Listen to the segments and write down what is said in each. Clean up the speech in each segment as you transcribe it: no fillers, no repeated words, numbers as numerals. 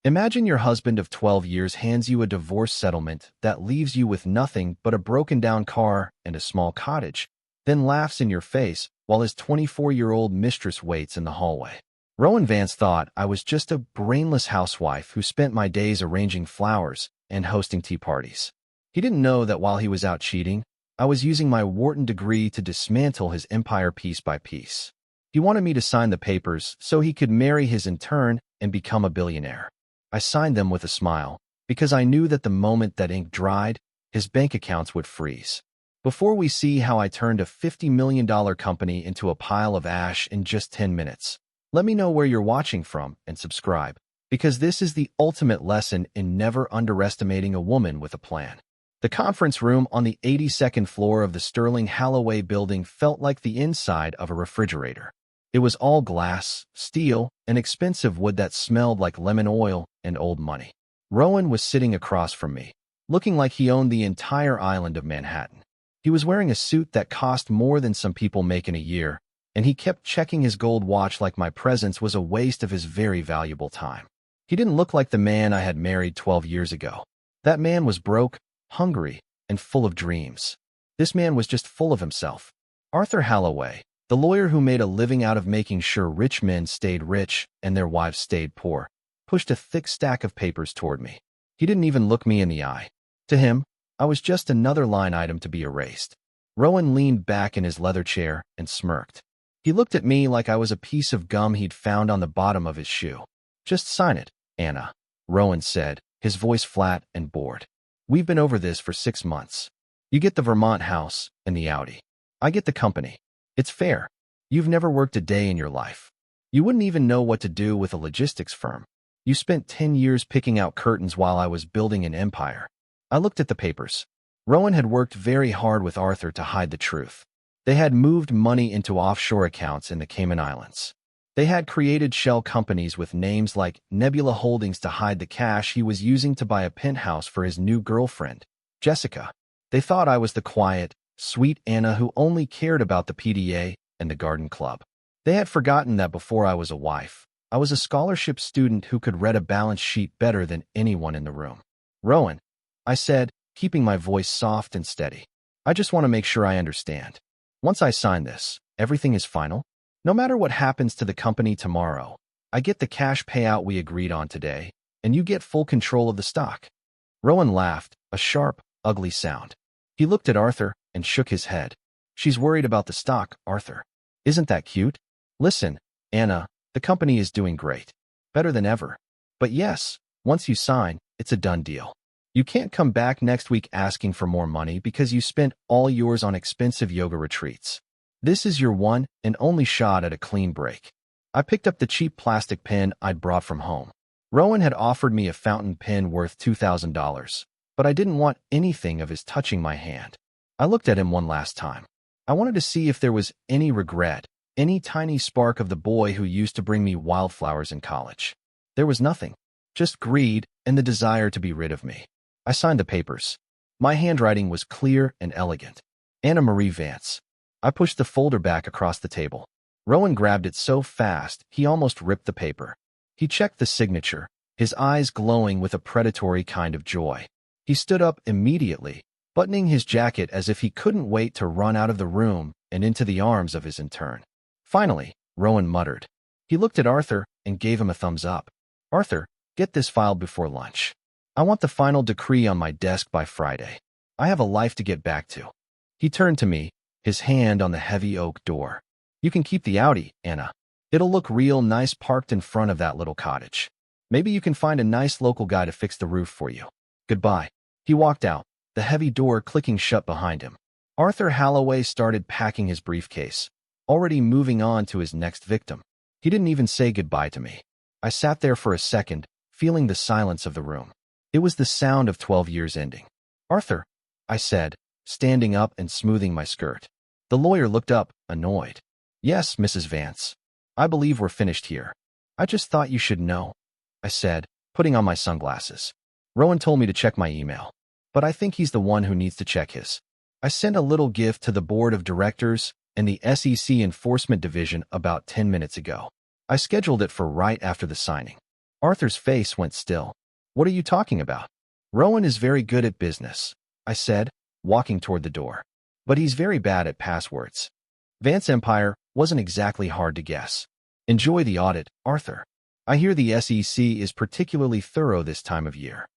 Imagine your husband of 12 years hands you a divorce settlement that leaves you with nothing but a broken-down car and a small cottage, then laughs in your face while his 24-year-old mistress waits in the hallway. Rowan Vance thought I was just a brainless housewife who spent my days arranging flowers and hosting tea parties. He didn't know that while he was out cheating, I was using my Wharton degree to dismantle his empire piece by piece. He wanted me to sign the papers so he could marry his intern and become a billionaire. I signed them with a smile, because I knew that the moment that ink dried, his bank accounts would freeze. Before we see how I turned a $50 million company into a pile of ash in just 10 minutes, let me know where you're watching from and subscribe, because this is the ultimate lesson in never underestimating a woman with a plan. The conference room on the 82nd floor of the Sterling Holloway building felt like the inside of a refrigerator. It was all glass, steel, and expensive wood that smelled like lemon oil and old money. Rowan was sitting across from me, looking like he owned the entire island of Manhattan. He was wearing a suit that cost more than some people make in a year, and he kept checking his gold watch like my presence was a waste of his very valuable time. He didn't look like the man I had married 12 years ago. That man was broke, hungry, and full of dreams. This man was just full of himself. Arthur Holloway, the lawyer who made a living out of making sure rich men stayed rich and their wives stayed poor, pushed a thick stack of papers toward me. He didn't even look me in the eye. To him, I was just another line item to be erased. Rowan leaned back in his leather chair and smirked. He looked at me like I was a piece of gum he'd found on the bottom of his shoe. "Just sign it, Anna," Rowan said, his voice flat and bored. "We've been over this for 6 months. You get the Vermont house and the Audi. I get the company. It's fair. You've never worked a day in your life. You wouldn't even know what to do with a logistics firm. You spent 10 years picking out curtains while I was building an empire." I looked at the papers. Rowan had worked very hard with Arthur to hide the truth. They had moved money into offshore accounts in the Cayman Islands. They had created shell companies with names like Nebula Holdings to hide the cash he was using to buy a penthouse for his new girlfriend, Jessica. They thought I was the quiet, sweet Anna who only cared about the PDA and the garden club. They had forgotten that before I was a wife, I was a scholarship student who could read a balance sheet better than anyone in the room. "Rowan," I said, keeping my voice soft and steady, "I just want to make sure I understand. Once I sign this, everything is final? No matter what happens to the company tomorrow, I get the cash payout we agreed on today, and you get full control of the stock." Rowan laughed, a sharp, ugly sound. He looked at Arthur and shook his head. "She's worried about the stock, Arthur. Isn't that cute? Listen, Anna, the company is doing great. Better than ever. But yes, once you sign, it's a done deal. You can't come back next week asking for more money because you spent all yours on expensive yoga retreats. This is your one and only shot at a clean break." I picked up the cheap plastic pen I'd brought from home. Rowan had offered me a fountain pen worth $2,000, but I didn't want anything of his touching my hand. I looked at him one last time. I wanted to see if there was any regret, any tiny spark of the boy who used to bring me wildflowers in college. There was nothing, just greed and the desire to be rid of me. I signed the papers. My handwriting was clear and elegant. Anna Marie Vance. I pushed the folder back across the table. Rowan grabbed it so fast he almost ripped the paper. He checked the signature, his eyes glowing with a predatory kind of joy. He stood up immediately, buttoning his jacket as if he couldn't wait to run out of the room and into the arms of his intern. Finally, Rowan muttered. He looked at Arthur and gave him a thumbs up. "Arthur, get this filed before lunch. I want the final decree on my desk by Friday. I have a life to get back to." He turned to me, his hand on the heavy oak door. "You can keep the Audi, Anna. It'll look real nice parked in front of that little cottage. Maybe you can find a nice local guy to fix the roof for you. Goodbye." He walked out, the heavy door clicking shut behind him. Arthur Holloway started packing his briefcase, already moving on to his next victim. He didn't even say goodbye to me. I sat there for a second, feeling the silence of the room. It was the sound of 12 years ending. "Arthur," I said, standing up and smoothing my skirt. The lawyer looked up, annoyed. "Yes, Mrs. Vance. I believe we're finished here. I just thought you should know," I said, putting on my sunglasses. "Rowan told me to check my email, but I think he's the one who needs to check his." I sent a little gift to the board of directors and the SEC Enforcement Division about 10 minutes ago. I scheduled it for right after the signing. Arthur's face went still. What are you talking about? Rowan is very good at business, I said, walking toward the door. But he's very bad at passwords. Vance Empire wasn't exactly hard to guess. Enjoy the audit, Arthur. I hear the SEC is particularly thorough this time of year.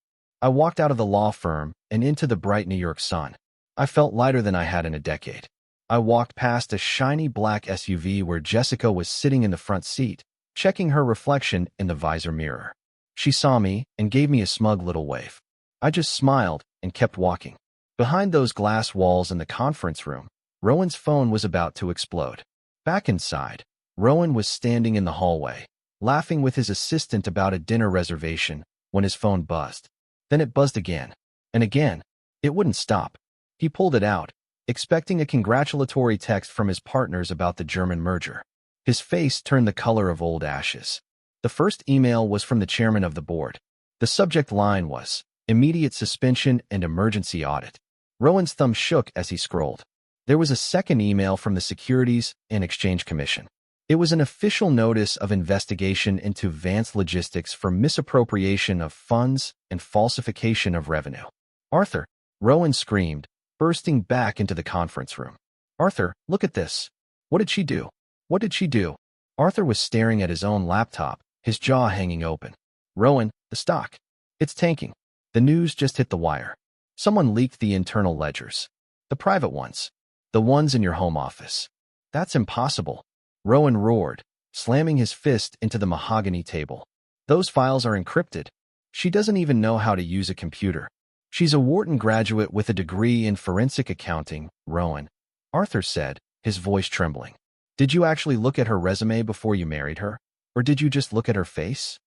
I walked out of the law firm and into the bright New York sun. I felt lighter than I had in a decade. I walked past a shiny black SUV where Jessica was sitting in the front seat, checking her reflection in the visor mirror. She saw me and gave me a smug little wave. I just smiled and kept walking. Behind those glass walls in the conference room, Rowan's phone was about to explode. Back inside, Rowan was standing in the hallway, laughing with his assistant about a dinner reservation when his phone buzzed. Then it buzzed again, and again. It wouldn't stop. He pulled it out, expecting a congratulatory text from his partners about the German merger. His face turned the color of old ashes. The first email was from the chairman of the board. The subject line was, "Immediate suspension and emergency audit." Rowan's thumb shook as he scrolled. There was a second email from the Securities and Exchange Commission. It was an official notice of investigation into Vance Logistics for misappropriation of funds and falsification of revenue. "Arthur," Rowan screamed, bursting back into the conference room. "Arthur, look at this. What did she do? What did she do?" Arthur was staring at his own laptop, his jaw hanging open. "Rowan, the stock. It's tanking. The news just hit the wire. Someone leaked the internal ledgers. The private ones. The ones in your home office." "That's impossible," Rowan roared, slamming his fist into the mahogany table. "Those files are encrypted. She doesn't even know how to use a computer. She's a Wharton graduate with a degree in forensic accounting, Rowan," Arthur said, his voice trembling. "Did you actually look at her resume before you married her? Or did you just look at her face?"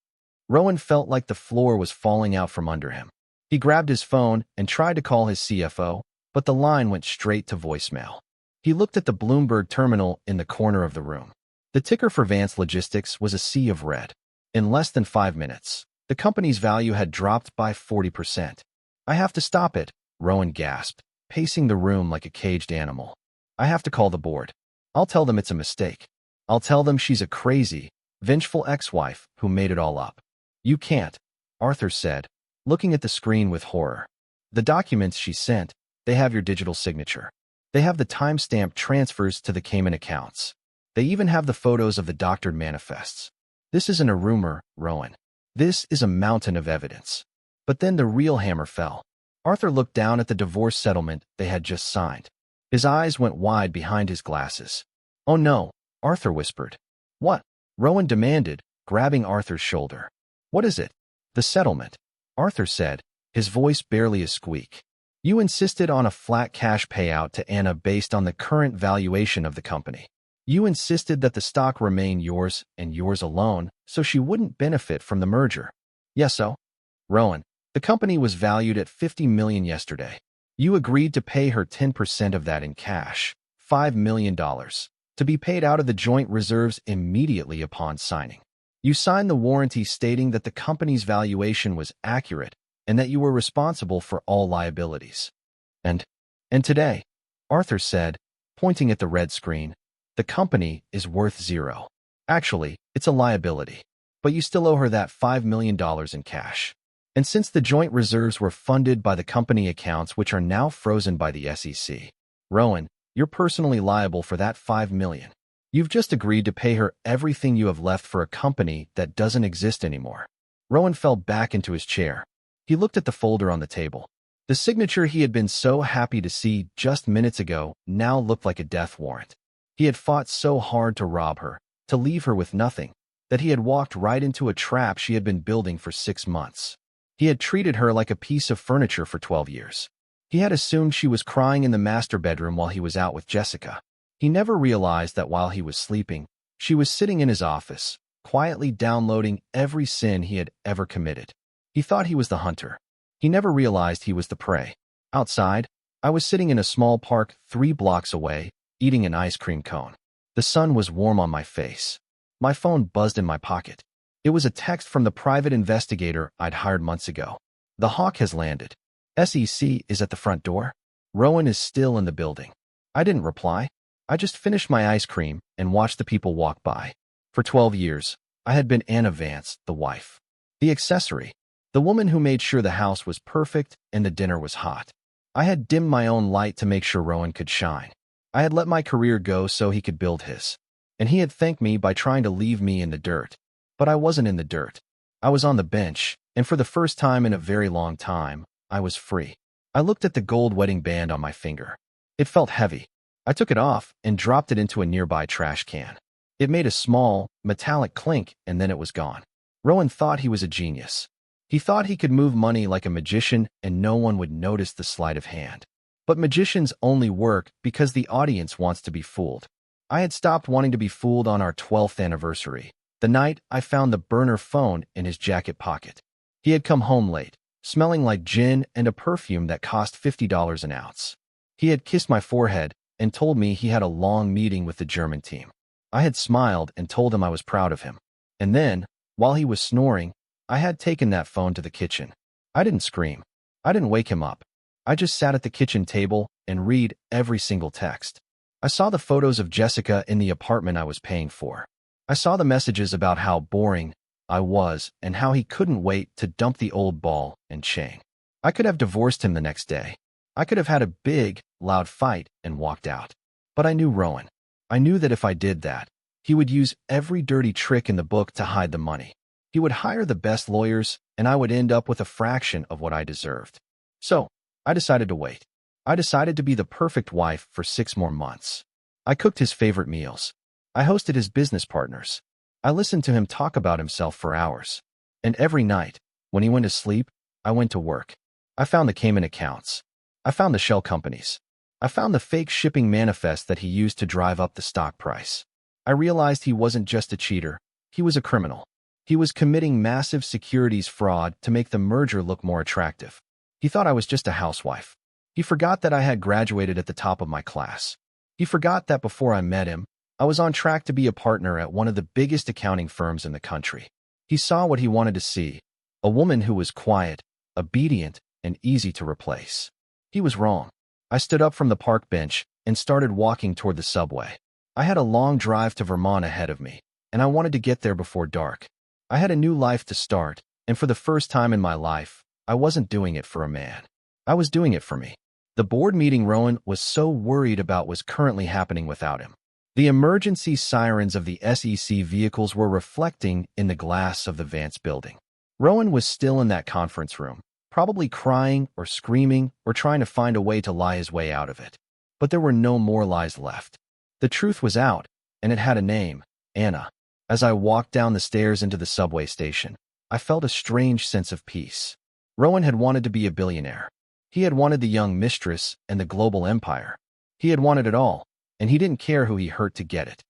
Rowan felt like the floor was falling out from under him. He grabbed his phone and tried to call his CFO, but the line went straight to voicemail. He looked at the Bloomberg terminal in the corner of the room. The ticker for Vance Logistics was a sea of red. In less than 5 minutes, the company's value had dropped by 40%. "I have to stop it," Rowan gasped, pacing the room like a caged animal. "I have to call the board. I'll tell them it's a mistake. I'll tell them she's a crazy, vengeful ex-wife who made it all up." "You can't," Arthur said, looking at the screen with horror. "The documents she sent, they have your digital signature. They have the timestamped transfers to the Cayman accounts. They even have the photos of the doctored manifests. This isn't a rumor, Rowan. This is a mountain of evidence." But then the real hammer fell. Arthur looked down at the divorce settlement they had just signed. His eyes went wide behind his glasses. "Oh no," Arthur whispered. "What?" Rowan demanded, grabbing Arthur's shoulder. "What is it?" "The settlement," Arthur said, his voice barely a squeak. "You insisted on a flat cash payout to Anna based on the current valuation of the company. You insisted that the stock remain yours and yours alone, so she wouldn't benefit from the merger." "Yes, so?" "Rowan, the company was valued at $50 million yesterday. You agreed to pay her 10% of that in cash, $5 million, to be paid out of the joint reserves immediately upon signing. You signed the warranty stating that the company's valuation was accurate and that you were responsible for all liabilities. And today," Arthur said, pointing at the red screen, "the company is worth zero. Actually, it's a liability. But you still owe her that $5 million in cash. And since the joint reserves were funded by the company accounts which are now frozen by the SEC, Rowan, you're personally liable for that $5 million. You've just agreed to pay her everything you have left for a company that doesn't exist anymore." Rowan fell back into his chair. He looked at the folder on the table. The signature he had been so happy to see just minutes ago now looked like a death warrant. He had fought so hard to rob her, to leave her with nothing, that he had walked right into a trap she had been building for 6 months. He had treated her like a piece of furniture for 12 years. He had assumed she was crying in the master bedroom while he was out with Jessica. He never realized that while he was sleeping, she was sitting in his office, quietly downloading every sin he had ever committed. He thought he was the hunter. He never realized he was the prey. Outside, I was sitting in a small park 3 blocks away, eating an ice cream cone. The sun was warm on my face. My phone buzzed in my pocket. It was a text from the private investigator I'd hired months ago. "The hawk has landed. SEC is at the front door. Rowan is still in the building." I didn't reply. I just finished my ice cream and watched the people walk by. For 12 years, I had been Anna Vance, the wife. The accessory. The woman who made sure the house was perfect and the dinner was hot. I had dimmed my own light to make sure Rowan could shine. I had let my career go so he could build his. And he had thanked me by trying to leave me in the dirt. But I wasn't in the dirt. I was on the bench, and for the first time in a very long time, I was free. I looked at the gold wedding band on my finger. It felt heavy. I took it off and dropped it into a nearby trash can. It made a small, metallic clink, and then it was gone. Rowan thought he was a genius. He thought he could move money like a magician and no one would notice the sleight of hand. But magicians only work because the audience wants to be fooled. I had stopped wanting to be fooled on our 12th anniversary, the night I found the burner phone in his jacket pocket. He had come home late, smelling like gin and a perfume that cost $50 an ounce. He had kissed my forehead and told me he had a long meeting with the German team. I had smiled and told him I was proud of him. And then, while he was snoring, I had taken that phone to the kitchen. I didn't scream. I didn't wake him up. I just sat at the kitchen table and read every single text. I saw the photos of Jessica in the apartment I was paying for. I saw the messages about how boring I was and how he couldn't wait to dump the old ball and chain. I could have divorced him the next day. I could have had a big, loud fight and walked out. But I knew Rowan. I knew that if I did that, he would use every dirty trick in the book to hide the money. He would hire the best lawyers, and I would end up with a fraction of what I deserved. So, I decided to wait. I decided to be the perfect wife for 6 more months. I cooked his favorite meals. I hosted his business partners. I listened to him talk about himself for hours. And every night, when he went to sleep, I went to work. I found the Cayman accounts. I found the shell companies. I found the fake shipping manifest that he used to drive up the stock price. I realized he wasn't just a cheater. He was a criminal. He was committing massive securities fraud to make the merger look more attractive. He thought I was just a housewife. He forgot that I had graduated at the top of my class. He forgot that before I met him, I was on track to be a partner at one of the biggest accounting firms in the country. He saw what he wanted to see, a woman who was quiet, obedient, and easy to replace. He was wrong. I stood up from the park bench and started walking toward the subway. I had a long drive to Vermont ahead of me, and I wanted to get there before dark. I had a new life to start, and for the first time in my life, I wasn't doing it for a man. I was doing it for me. The board meeting Rowan was so worried about was currently happening without him. The emergency sirens of the SEC vehicles were reflecting in the glass of the Vance building. Rowan was still in that conference room, probably crying or screaming or trying to find a way to lie his way out of it. But there were no more lies left. The truth was out, and it had a name, Anna. As I walked down the stairs into the subway station, I felt a strange sense of peace. Rowan had wanted to be a billionaire. He had wanted the young mistress and the global empire. He had wanted it all, and he didn't care who he hurt to get it.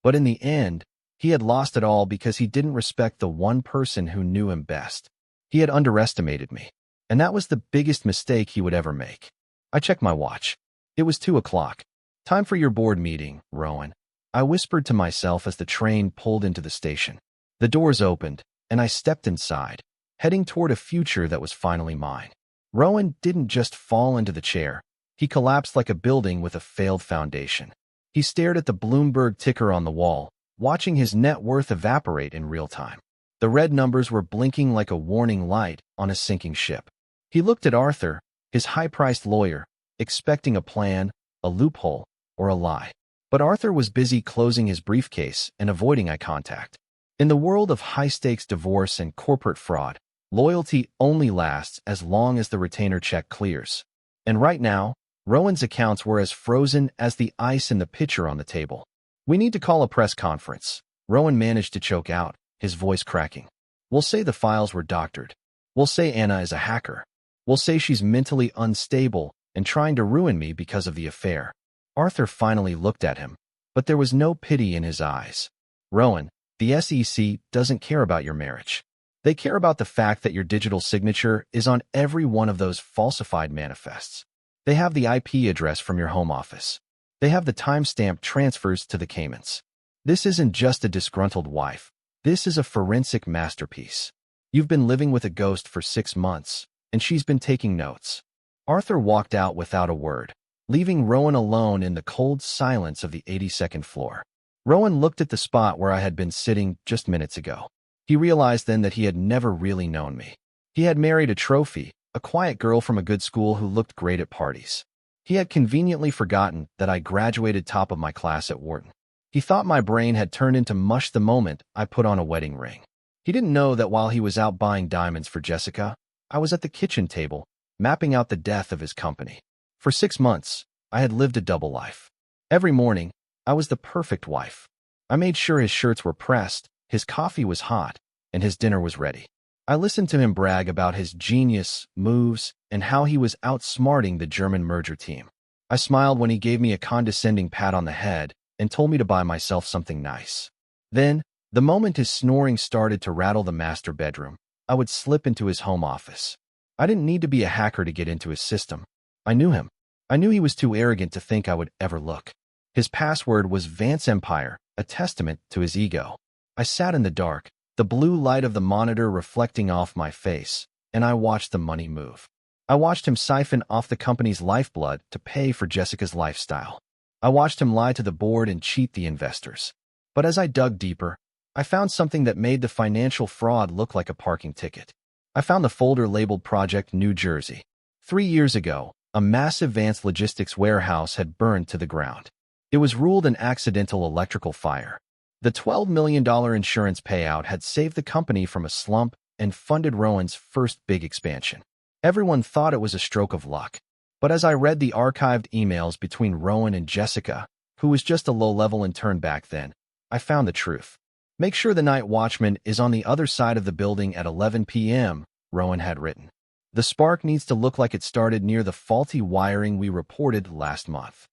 But in the end, he had lost it all because he didn't respect the one person who knew him best. He had underestimated me, and that was the biggest mistake he would ever make. I checked my watch. It was 2 o'clock. Time for your board meeting, Rowan. I whispered to myself as the train pulled into the station. The doors opened, and I stepped inside, heading toward a future that was finally mine. Rowan didn't just fall into the chair. He collapsed like a building with a failed foundation. He stared at the Bloomberg ticker on the wall, watching his net worth evaporate in real time. The red numbers were blinking like a warning light on a sinking ship. He looked at Arthur, his high-priced lawyer, expecting a plan, a loophole, or a lie. But Arthur was busy closing his briefcase and avoiding eye contact. In the world of high-stakes divorce and corporate fraud, loyalty only lasts as long as the retainer check clears. And right now, Rowan's accounts were as frozen as the ice in the pitcher on the table. "We need to call a press conference," Rowan managed to choke out, his voice cracking. "We'll say the files were doctored. We'll say Anna is a hacker. We'll say she's mentally unstable and trying to ruin me because of the affair." Arthur finally looked at him, but there was no pity in his eyes. "Rowan, the SEC doesn't care about your marriage. They care about the fact that your digital signature is on every one of those falsified manifests. They have the IP address from your home office. They have the timestamp transfers to the Caymans. This isn't just a disgruntled wife. This is a forensic masterpiece. You've been living with a ghost for 6 months, and she's been taking notes." Arthur walked out without a word, leaving Rowan alone in the cold silence of the 82nd floor. Rowan looked at the spot where I had been sitting just minutes ago. He realized then that he had never really known me. He had married a trophy, a quiet girl from a good school who looked great at parties. He had conveniently forgotten that I graduated top of my class at Wharton. He thought my brain had turned into mush the moment I put on a wedding ring. He didn't know that while he was out buying diamonds for Jessica, I was at the kitchen table, mapping out the death of his company. For 6 months, I had lived a double life. Every morning, I was the perfect wife. I made sure his shirts were pressed, his coffee was hot, and his dinner was ready. I listened to him brag about his genius moves and how he was outsmarting the German merger team. I smiled when he gave me a condescending pat on the head and told me to buy myself something nice. Then, the moment his snoring started to rattle the master bedroom, I would slip into his home office. I didn't need to be a hacker to get into his system. I knew him. I knew he was too arrogant to think I would ever look. His password was Vance Empire, a testament to his ego. I sat in the dark, the blue light of the monitor reflecting off my face, and I watched the money move. I watched him siphon off the company's lifeblood to pay for Jessica's lifestyle. I watched him lie to the board and cheat the investors. But as I dug deeper, I found something that made the financial fraud look like a parking ticket. I found the folder labeled Project New Jersey. 3 years ago, a massive Vance logistics warehouse had burned to the ground. It was ruled an accidental electrical fire. The $12 million insurance payout had saved the company from a slump and funded Rowan's first big expansion. Everyone thought it was a stroke of luck. But as I read the archived emails between Rowan and Jessica, who was just a low-level intern back then, I found the truth. "Make sure the night watchman is on the other side of the building at 11 p.m., Rowan had written. "The spark needs to look like it started near the faulty wiring we reported last month."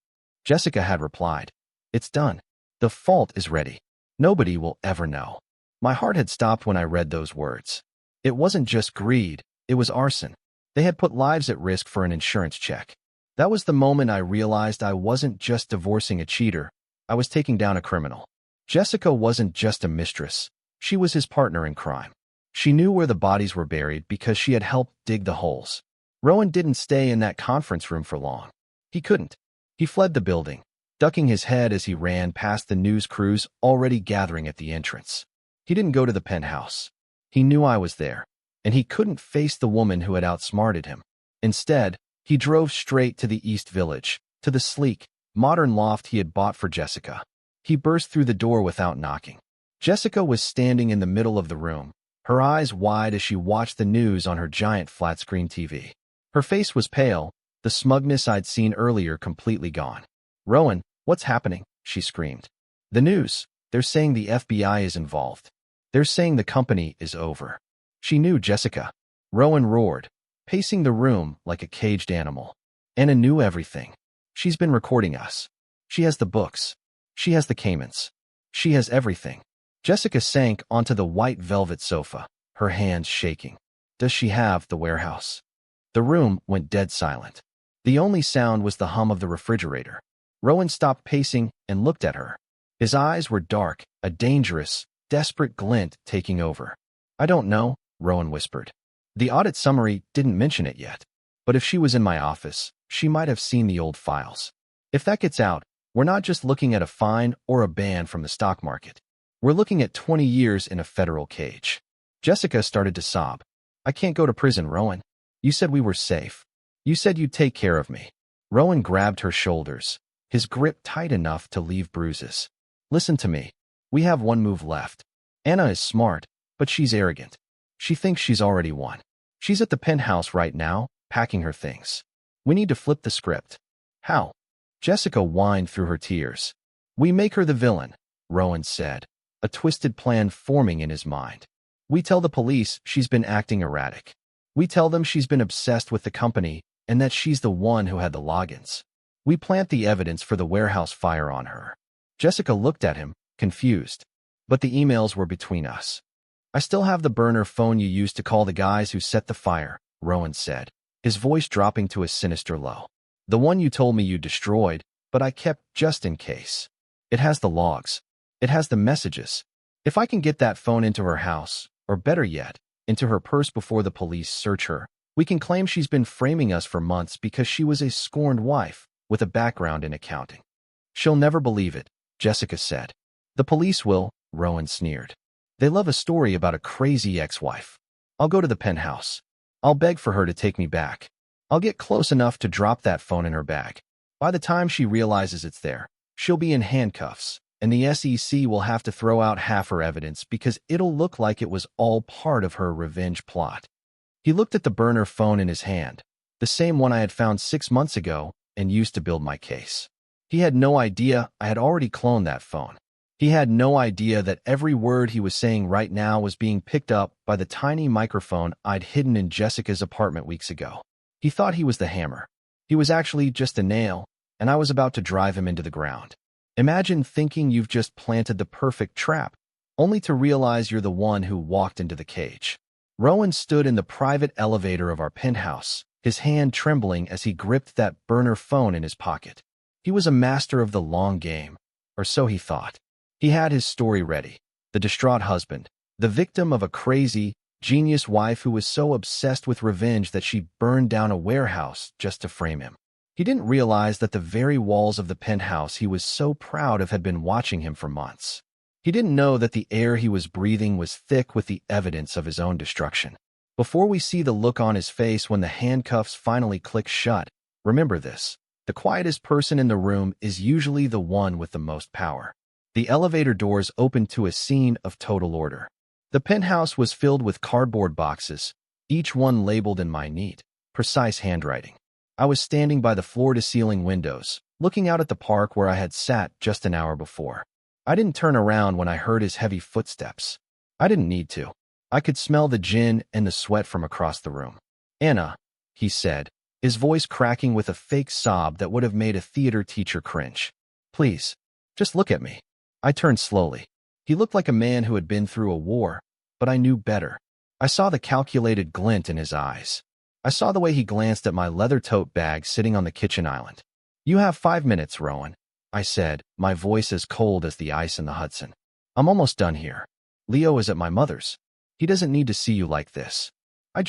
Jessica had replied, "It's done. The fault is ready. Nobody will ever know." My heart had stopped when I read those words. It wasn't just greed, it was arson. They had put lives at risk for an insurance check. That was the moment I realized I wasn't just divorcing a cheater, I was taking down a criminal. Jessica wasn't just a mistress, she was his partner in crime. She knew where the bodies were buried because she had helped dig the holes. Rowan didn't stay in that conference room for long. He couldn't. He fled the building, ducking his head as he ran past the news crews already gathering at the entrance. He didn't go to the penthouse. He knew I was there, and he couldn't face the woman who had outsmarted him. Instead, he drove straight to the East Village, to the sleek, modern loft he had bought for Jessica. He burst through the door without knocking. Jessica was standing in the middle of the room, her eyes wide as she watched the news on her giant flat-screen TV. Her face was pale, the smugness I'd seen earlier completely gone. "Rowan, what's happening?" she screamed. "The news. They're saying the FBI is involved. They're saying the company is over." She knew Jessica. Rowan roared, pacing the room like a caged animal. "Anna knew everything. She's been recording us. She has the books. She has the Caymans. She has everything." Jessica sank onto the white velvet sofa, her hands shaking. "Does she have the warehouse?" The room went dead silent. The only sound was the hum of the refrigerator. Rowan stopped pacing and looked at her. His eyes were dark, a dangerous, desperate glint taking over. "I don't know," Rowan whispered. "The audit summary didn't mention it yet. But if she was in my office, she might have seen the old files. If that gets out, we're not just looking at a fine or a ban from the stock market. We're looking at 20 years in a federal cage." Jessica started to sob. "I can't go to prison, Rowan. You said we were safe. You said you'd take care of me." Rowan grabbed her shoulders, his grip tight enough to leave bruises. "Listen to me. We have one move left. Anna is smart, but she's arrogant. She thinks she's already won. She's at the penthouse right now, packing her things. We need to flip the script." "How?" Jessica whined through her tears. "We make her the villain," Rowan said, a twisted plan forming in his mind. "We tell the police she's been acting erratic. We tell them she's been obsessed with the company and that she's the one who had the logins. We plant the evidence for the warehouse fire on her." Jessica looked at him, confused. "But the emails were between us." "I still have the burner phone you used to call the guys who set the fire," Rowan said, his voice dropping to a sinister low. "The one you told me you destroyed, but I kept just in case. It has the logs. It has the messages. If I can get that phone into her house, or better yet, into her purse before the police search her, we can claim she's been framing us for months because she was a scorned wife with a background in accounting." "She'll never believe it," Jessica said. "The police will," Rowan sneered. They love a story about a crazy ex-wife. I'll go to the penthouse. I'll beg for her to take me back. I'll get close enough to drop that phone in her bag. By the time she realizes it's there, she'll be in handcuffs, and the SEC will have to throw out half her evidence because it'll look like it was all part of her revenge plot. He looked at the burner phone in his hand, the same one I had found 6 months ago and used to build my case. He had no idea I had already cloned that phone. He had no idea that every word he was saying right now was being picked up by the tiny microphone I'd hidden in Jessica's apartment weeks ago. He thought he was the hammer. He was actually just a nail, and I was about to drive him into the ground. Imagine thinking you've just planted the perfect trap, only to realize you're the one who walked into the cage. Rowan stood in the private elevator of our penthouse, his hand trembling as he gripped that burner phone in his pocket. He was a master of the long game, or so he thought. He had his story ready. The distraught husband, the victim of a crazy, genius wife who was so obsessed with revenge that she burned down a warehouse just to frame him. He didn't realize that the very walls of the penthouse he was so proud of had been watching him for months. He didn't know that the air he was breathing was thick with the evidence of his own destruction. Before we see the look on his face when the handcuffs finally click shut, remember this: the quietest person in the room is usually the one with the most power. The elevator doors opened to a scene of total order. The penthouse was filled with cardboard boxes, each one labeled in my neat, precise handwriting. I was standing by the floor-to-ceiling windows, looking out at the park where I had sat just an hour before. I didn't turn around when I heard his heavy footsteps. I didn't need to. I could smell the gin and the sweat from across the room. "Anna," he said, his voice cracking with a fake sob that would have made a theater teacher cringe. "Please, just look at me." I turned slowly. He looked like a man who had been through a war, but I knew better. I saw the calculated glint in his eyes. I saw the way he glanced at my leather tote bag sitting on the kitchen island. "You have 5 minutes, Rowan," I said, my voice as cold as the ice in the Hudson. "I'm almost done here. Leo is at my mother's. He doesn't need to see you like this. I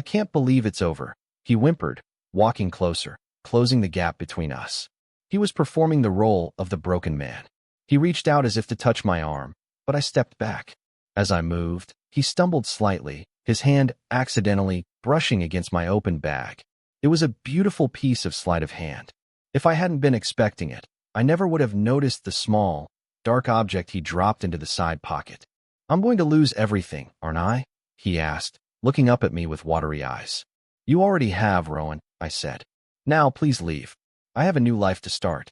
can't believe it's over," he whimpered, walking closer, closing the gap between us. He was performing the role of the broken man. He reached out as if to touch my arm, but I stepped back. As I moved, he stumbled slightly, his hand accidentally brushing against my open bag. It was a beautiful piece of sleight of hand. If I hadn't been expecting it, I never would have noticed the small, dark object he dropped into the side pocket. "I'm going to lose everything, aren't I?" he asked, looking up at me with watery eyes. "You already have, Rowan," I said. "Now please leave. I have a new life to start."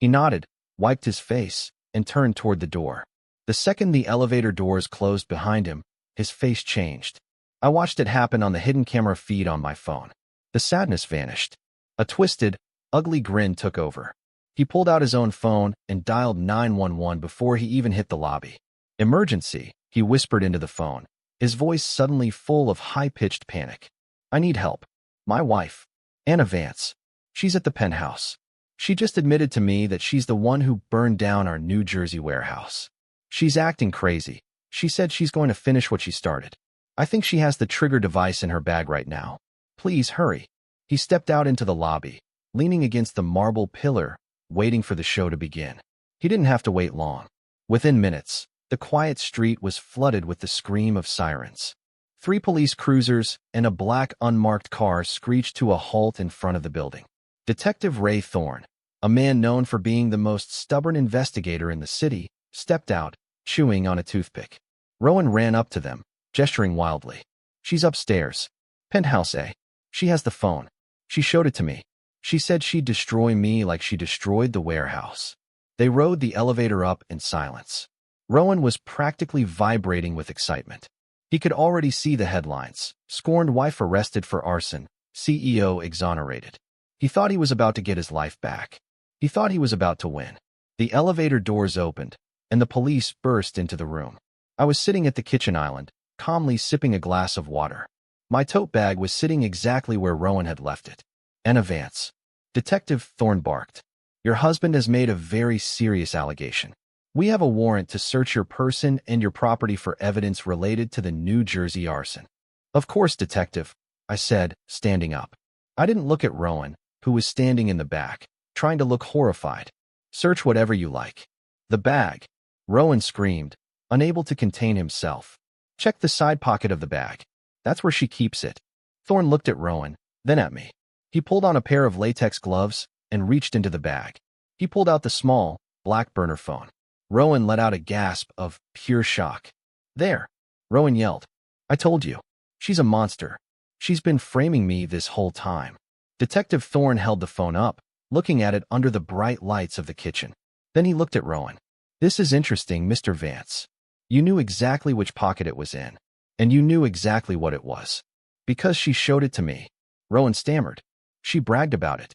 He nodded, wiped his face, and turned toward the door. The second the elevator doors closed behind him, his face changed. I watched it happen on the hidden camera feed on my phone. The sadness vanished. A twisted, ugly grin took over. He pulled out his own phone and dialed 911 before he even hit the lobby. "Emergency," he whispered into the phone, his voice suddenly full of high-pitched panic. "I need help. My wife, Anna Vance. She's at the penthouse. She just admitted to me that she's the one who burned down our New Jersey warehouse. She's acting crazy. She said she's going to finish what she started. I think she has the trigger device in her bag right now. Please hurry." He stepped out into the lobby, leaning against the marble pillar, waiting for the show to begin. He didn't have to wait long. Within minutes, the quiet street was flooded with the scream of sirens. 3 police cruisers and a black unmarked car screeched to a halt in front of the building. Detective Ray Thorne, a man known for being the most stubborn investigator in the city, stepped out, chewing on a toothpick. Rowan ran up to them, gesturing wildly. "She's upstairs. Penthouse A. She has the phone. She showed it to me. She said she'd destroy me like she destroyed the warehouse." They rode the elevator up in silence. Rowan was practically vibrating with excitement. He could already see the headlines: "Scorned wife arrested for arson, CEO exonerated." He thought he was about to get his life back. He thought he was about to win. The elevator doors opened, and the police burst into the room. I was sitting at the kitchen island, calmly sipping a glass of water. My tote bag was sitting exactly where Rowan had left it. "Anna Vance." Detective Thorne barked. "Your husband has made a very serious allegation. We have a warrant to search your person and your property for evidence related to the New Jersey arson." "Of course, Detective," I said, standing up. I didn't look at Rowan, who was standing in the back, trying to look horrified. "Search whatever you like." "The bag!" Rowan screamed, unable to contain himself. Check the side pocket of the bag. That's where she keeps it. Thorne looked at Rowan, then at me. He pulled on a pair of latex gloves and reached into the bag. He pulled out the small, black burner phone. Rowan let out a gasp of pure shock. There! Rowan yelled. I told you. She's a monster. She's been framing me this whole time. Detective Thorne held the phone up, looking at it under the bright lights of the kitchen. Then he looked at Rowan. This is interesting, Mr. Vance. You knew exactly which pocket it was in. And you knew exactly what it was. Because she showed it to me. Rowan stammered. She bragged about it.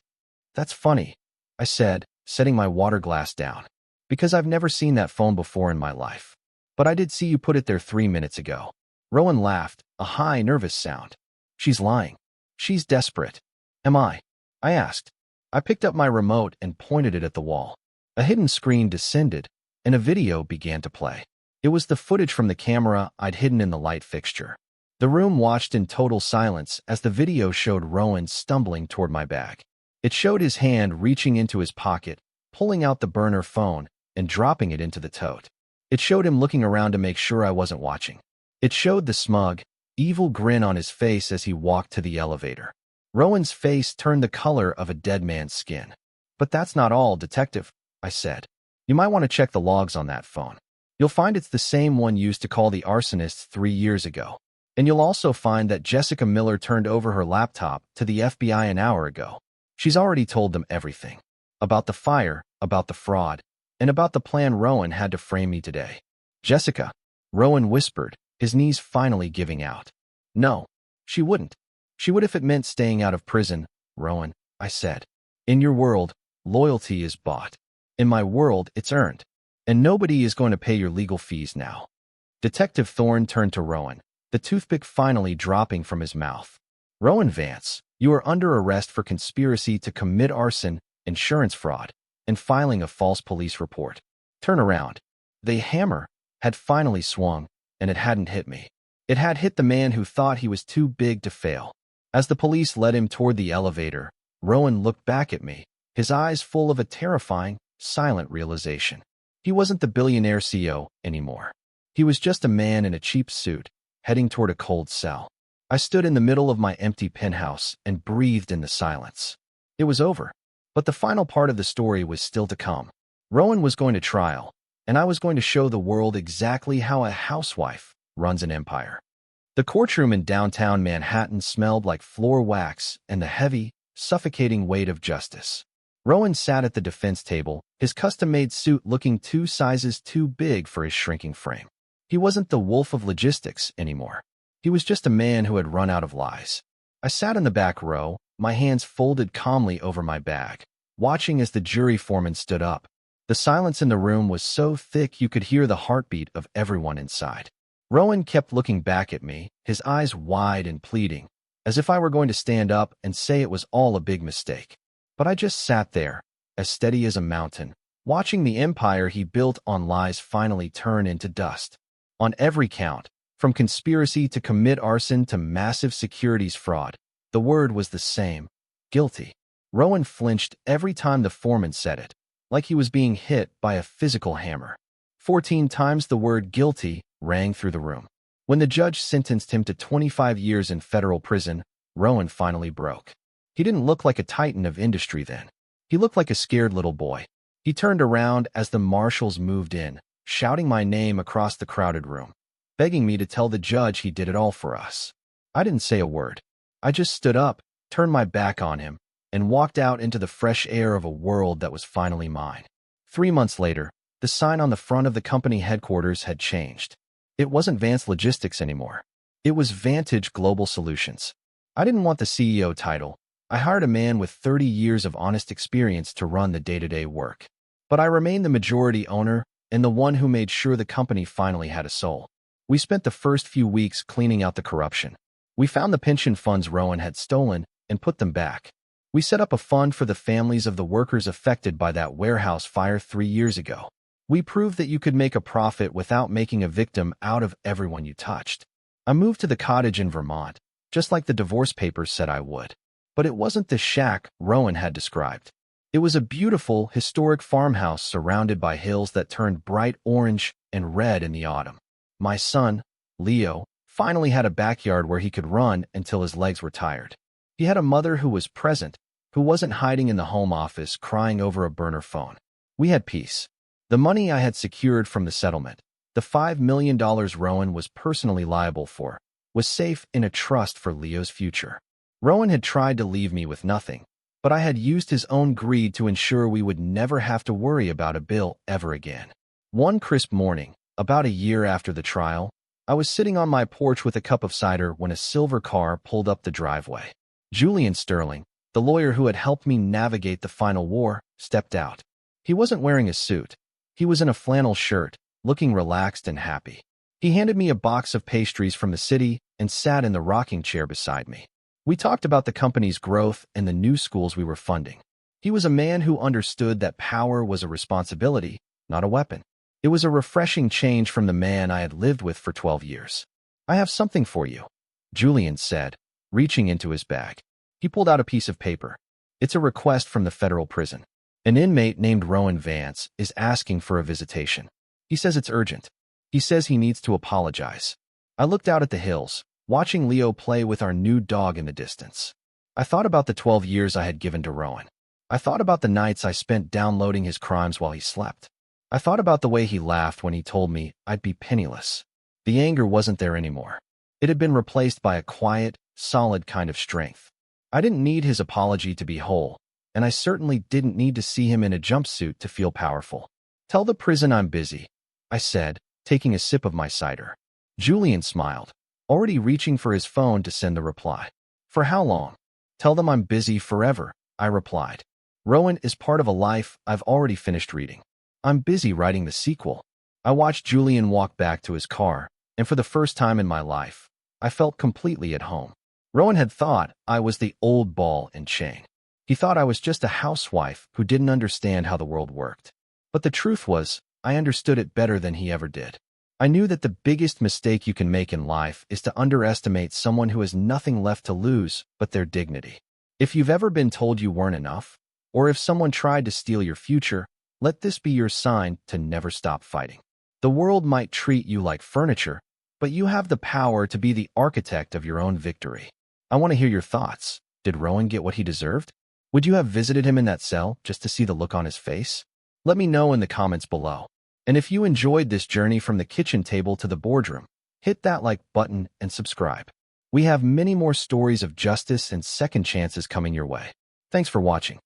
That's funny, I said, setting my water glass down. Because I've never seen that phone before in my life. But I did see you put it there 3 minutes ago. Rowan laughed, a high, nervous sound. She's lying. She's desperate. Am I? I asked. I picked up my remote and pointed it at the wall. A hidden screen descended, and a video began to play. It was the footage from the camera I'd hidden in the light fixture. The room watched in total silence as the video showed Rowan stumbling toward my bag. It showed his hand reaching into his pocket, pulling out the burner phone, and dropping it into the tote. It showed him looking around to make sure I wasn't watching. It showed the smug, evil grin on his face as he walked to the elevator. Rowan's face turned the color of a dead man's skin. But that's not all, Detective, I said. You might want to check the logs on that phone. You'll find it's the same one used to call the arsonists 3 years ago. And you'll also find that Jessica Miller turned over her laptop to the FBI an hour ago. She's already told them everything. About the fire, about the fraud, and about the plan Rowan had to frame me today. Jessica, Rowan whispered, his knees finally giving out. No, she wouldn't. She would if it meant staying out of prison, Rowan, I said. In your world, loyalty is bought. In my world, it's earned. And nobody is going to pay your legal fees now. Detective Thorne turned to Rowan, the toothpick finally dropping from his mouth. Rowan Vance, you are under arrest for conspiracy to commit arson, insurance fraud, and filing a false police report. Turn around. The hammer had finally swung, and it hadn't hit me. It had hit the man who thought he was too big to fail. As the police led him toward the elevator, Rowan looked back at me, his eyes full of a terrifying, silent realization. He wasn't the billionaire CEO anymore. He was just a man in a cheap suit, heading toward a cold cell. I stood in the middle of my empty penthouse and breathed in the silence. It was over, but the final part of the story was still to come. Rowan was going to trial, and I was going to show the world exactly how a housewife runs an empire. The courtroom in downtown Manhattan smelled like floor wax and the heavy, suffocating weight of justice. Rowan sat at the defense table, his custom-made suit looking 2 sizes too big for his shrinking frame. He wasn't the wolf of logistics anymore. He was just a man who had run out of lies. I sat in the back row, my hands folded calmly over my bag, watching as the jury foreman stood up. The silence in the room was so thick you could hear the heartbeat of everyone inside. Rowan kept looking back at me, his eyes wide and pleading, as if I were going to stand up and say it was all a big mistake. But I just sat there, as steady as a mountain, watching the empire he built on lies finally turn into dust. On every count, from conspiracy to commit arson to massive securities fraud, the word was the same: guilty. Rowan flinched every time the foreman said it, like he was being hit by a physical hammer. 14 times the word guilty rang through the room. When the judge sentenced him to 25 years in federal prison, Rowan finally broke. He didn't look like a titan of industry then. He looked like a scared little boy. He turned around as the marshals moved in, shouting my name across the crowded room, begging me to tell the judge he did it all for us. I didn't say a word. I just stood up, turned my back on him, and walked out into the fresh air of a world that was finally mine. 3 months later, the sign on the front of the company headquarters had changed. It wasn't Vance Logistics anymore. It was Vantage Global Solutions. I didn't want the CEO title. I hired a man with 30 years of honest experience to run the day-to-day work. But I remained the majority owner and the one who made sure the company finally had a soul. We spent the first few weeks cleaning out the corruption. We found the pension funds Rowan had stolen and put them back. We set up a fund for the families of the workers affected by that warehouse fire 3 years ago. We proved that you could make a profit without making a victim out of everyone you touched. I moved to the cottage in Vermont, just like the divorce papers said I would. But it wasn't the shack Rowan had described. It was a beautiful, historic farmhouse surrounded by hills that turned bright orange and red in the autumn. My son, Leo, finally had a backyard where he could run until his legs were tired. He had a mother who was present, who wasn't hiding in the home office crying over a burner phone. We had peace. The money I had secured from the settlement, the $5 million Rowan was personally liable for, was safe in a trust for Leo's future. Rowan had tried to leave me with nothing, but I had used his own greed to ensure we would never have to worry about a bill ever again. One crisp morning, about a year after the trial, I was sitting on my porch with a cup of cider when a silver car pulled up the driveway. Julian Sterling, the lawyer who had helped me navigate the final war, stepped out. He wasn't wearing a suit. He was in a flannel shirt, looking relaxed and happy. He handed me a box of pastries from the city and sat in the rocking chair beside me. We talked about the company's growth and the new schools we were funding. He was a man who understood that power was a responsibility, not a weapon. It was a refreshing change from the man I had lived with for 12 years. "I have something for you," Julian said, reaching into his bag. He pulled out a piece of paper. "It's a request from the federal prison. An inmate named Rowan Vance is asking for a visitation. He says it's urgent. He says he needs to apologize." I looked out at the hills, watching Leo play with our new dog in the distance. I thought about the 12 years I had given to Rowan. I thought about the nights I spent downloading his crimes while he slept. I thought about the way he laughed when he told me I'd be penniless. The anger wasn't there anymore. It had been replaced by a quiet, solid kind of strength. I didn't need his apology to be whole, and I certainly didn't need to see him in a jumpsuit to feel powerful. "Tell the prison I'm busy," I said, taking a sip of my cider. Julian smiled, already reaching for his phone to send the reply. "For how long?" "Tell them I'm busy forever," I replied. "Rowan is part of a life I've already finished reading. I'm busy writing the sequel." I watched Julian walk back to his car, and for the first time in my life, I felt completely at home. Rowan had thought I was the old ball and chain. He thought I was just a housewife who didn't understand how the world worked. But the truth was, I understood it better than he ever did. I knew that the biggest mistake you can make in life is to underestimate someone who has nothing left to lose but their dignity. If you've ever been told you weren't enough, or if someone tried to steal your future, let this be your sign to never stop fighting. The world might treat you like furniture, but you have the power to be the architect of your own victory. I want to hear your thoughts. Did Rowan get what he deserved? Would you have visited him in that cell just to see the look on his face? Let me know in the comments below. And if you enjoyed this journey from the kitchen table to the boardroom, hit that like button and subscribe. We have many more stories of justice and second chances coming your way. Thanks for watching.